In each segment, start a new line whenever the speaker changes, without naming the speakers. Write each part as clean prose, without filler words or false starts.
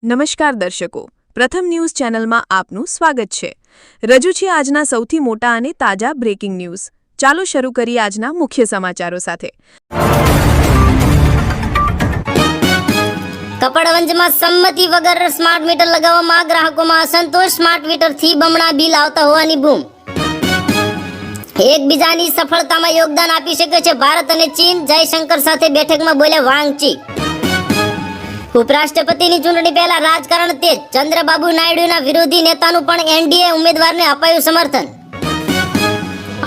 નમસ્કાર દર્શકો, પ્રથમ ન્યૂઝ ચેનલમાં આપનું સ્વાગત છે। રજૂ છે આજના સૌથી મોટા અને તાજા બ્રેકિંગ ન્યૂઝ। ચાલો શરૂ કરીએ આજના મુખ્ય સમાચારો સાથે।
કપડવંજમાં સંમતિ વગર સ્માર્ટ મીટર લગાવવામાં ગ્રાહકોમાં અસંતોષ। સ્માર્ટ મીટરથી બમણા બિલ આવતા હોવાની બૂમ। એકબીજાની સફળતામાં યોગદાન આપી શકે છે ભારત અને ચીન। જયશંકર સાથે બેઠકમાં બોલ્યા વાંગ જી। ઉપરાષ્ટ્રપતિની ચૂંટણી પહેલા રાજકારણ તેજ। ચંદ્રબાબુ નાયડુના વિરોધી નેતાનું પણ એનડીએ ઉમેદવારને અપાયું સમર્થન।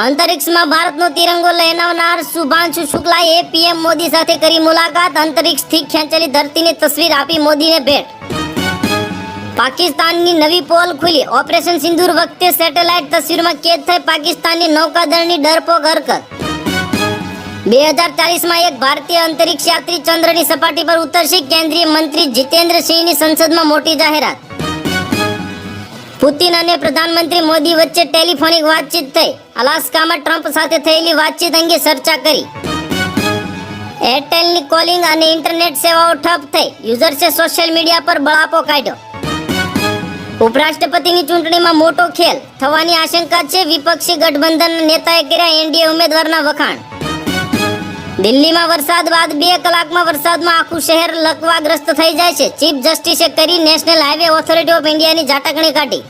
અંતરિક્ષમાં ભારતનો તિરંગો લહેરાવનાર શુભાંશુ શુક્લાએ પીએમ મોદી સાથે કરી મુલાકાત। અંતરિક્ષથી ખેંચેલી ધરતીની તસવીર આપી મોદીને ભેટ। પાકિસ્તાનની નવી પોલ ખુલી। ઓપરેશન સિંદૂર વખતે સેટેલાઇટ તસવીરમાં કેદ થઈ પાકિસ્તાનની નૌકાદળની ડરપોક હરકત। 2040માં એક ભારતીય અંતરિક્ષ યાત્રી ચંદ્રની સપાટી પર ઉતરશે। કેન્દ્રીય મંત્રી જીતેન્દ્ર સિંહની સંસદમાં મોટી જાહેરાત। પુતિન અને પ્રધાનમંત્રી મોદી વચ્ચે ટેલિફોનિક વાતચીત થઈ। અલાસ્કામાં ટ્રમ્પ સાથે થયેલી વાતચીત અંગે ચર્ચા કરી। એરટેલની કોલિંગ અને ઇન્ટરનેટ સેવાઓ ઠપ થઈ। યુઝર્સે સોશિયલ મીડિયા પર બળાપો કાઢ્યો। ઉપરાષ્ટ્રપતિની ચૂંટણીમાં મોટો ખેલ થવાની આશંકા છે। વિપક્ષી ગઠબંધનના નેતાએ કર્યા એનડીએ ઉમેદવારના વખાણ। દિલ્હીમાં વરસાદ બાદ 2 કલાકમાં વરસાદમાં આખું શહેર લકવાગ્રસ્ત થઈ જાય છે। ચીફ જસ્ટિસે કરી નેશનલ હાઈવે ઓથોરિટી ઓફ ઇન્ડિયાની ઝાટકણી કાઢી।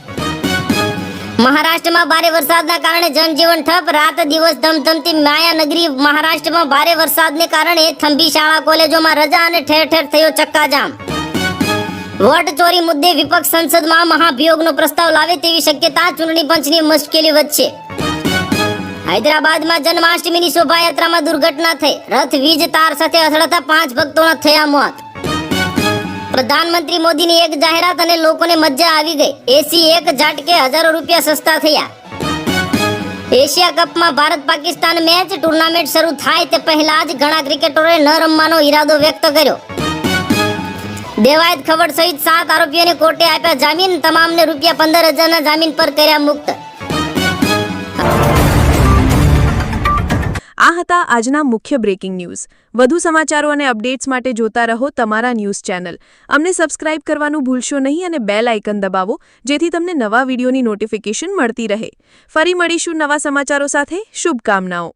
મહારાષ્ટ્રમાં ભારે વરસાદના કારણે જનજીવન ઠપ। રાત દિવસ ધમધમતી માયાનગરી। મહારાષ્ટ્રમાં ભારે વરસાદને કારણે થંભી શાળા કોલેજોમાં રજા અને ઠેર ઠેર થયો ચક્કાજામ। વોટ ચોરી મુદ્દે વિપક્ષ સંસદમાં મહાભિયોગનો પ્રસ્તાવ લાવે તેવી શક્યતા। ચૂંટણી પંચની મુશ્કેલી વધશે। હૈદરાબાદમાં જન્માષ્ટમીની શોભાયાત્રામાં દુર્ઘટના થઈ। રથ વીજ તાર સાથે અથડાતા 5 ભક્તોના થયા મોત। પ્રધાનમંત્રી મોદીની એક જાહેરાત અને લોકોને મજા આવી ગઈ। એસી એક ઝાટકે હજારો રૂપિયા સસ્તા થયા। એશિયા કપમાં ભારત પાકિસ્તાન મેચ। ટુર્નામેન્ટ શરૂ થાય તે પહેલા જ ઘણા ક્રિકેટરોએ ન રમવાનો ઈરાદો વ્યક્ત કર્યો। દેવાયત ખવડ સહિત 7 આરોપીઓને કોર્ટે આપ્યા જામીન। તમામને રૂપિયા 15,000ના જામીન પર કર્યા મુક્ત।
આ હતા આજના મુખ્ય બ્રેકિંગ ન્યૂઝ। વધુ સમાચારો અને અપડેટ્સ માટે જોતા રહો તમારા ન્યૂઝ ચેનલ। અમને સબસ્ક્રાઇબ કરવાનું ભૂલશો નહીં અને બેલ આઇકન દબાવો જેથી તમને નવા વિડીયોની નોટિફિકેશન મળતી રહે। ફરી મળીશું નવા સમાચારો સાથે। શુભકામનાઓ।